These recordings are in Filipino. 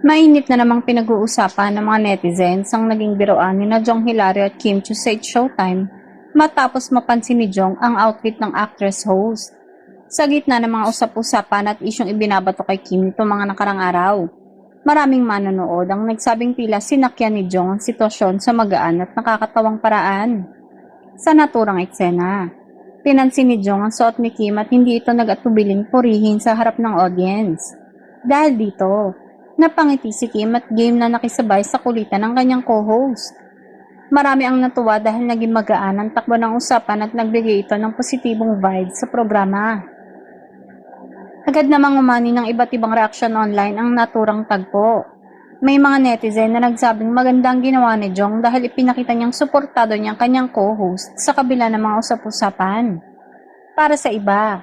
Mainit na namang pinag-uusapan ng mga netizens ang naging biruan ni na Jong Hilario at Kim Chiu sa It's Showtime matapos mapansin ni Jong ang outfit ng actress host. Sa gitna ng mga usap-usapan at isyong ibinabato kay Kim nito mga nakarang araw, maraming manonood ang nagsabing tila sinakyan ni Jong ang sitwasyon sa magaan at nakakatawang paraan. Sa naturang eksena, pinansin ni Jong ang suot ni Kim at hindi ito nag-atubiling purihin sa harap ng audience. Dahil dito, napangiti si Kim at game na nakisabay sa kulitan ng kanyang co-host. Marami ang natuwa dahil naging magaan ang takbo ng usapan at nagbigay ito ng positibong vibes sa programa. Agad namang umani ng iba't ibang reaksyon online ang naturang tagpo. May mga netizen na nagsabing magandang ginawa ni Jong dahil ipinakita niyang suportado niyang kanyang co-host sa kabila ng mga usap-usapan. Para sa iba,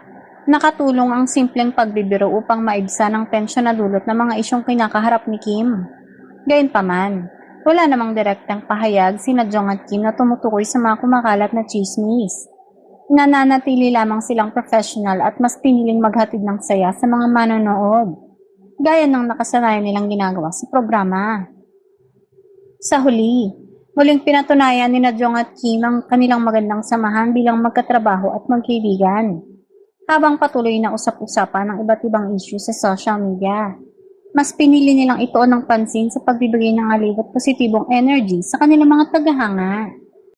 nakatulong ang simpleng pagbibiro upang maibsan ang tensyon na dulot ng mga isyong kinakaharap ni Kim. Gayunpaman, wala namang direktang pahayag sina Jong at Kim na tumutukoy sa mga kumakalat na chismis. Nananatili lamang silang professional at mas piniling maghatid ng saya sa mga manonood, gaya ng nakasanayan nilang ginagawa sa programa. Sa huli, muling pinatunayan ni na Jong at Kim ang kanilang magandang samahan bilang magkatrabaho at magkaibigan. Habang patuloy na usap-usapan ng iba't ibang issue sa social media, mas pinili nilang ituon ng pansin sa pagbibigay ng aliw at positibong energy sa kanilang mga tagahanga.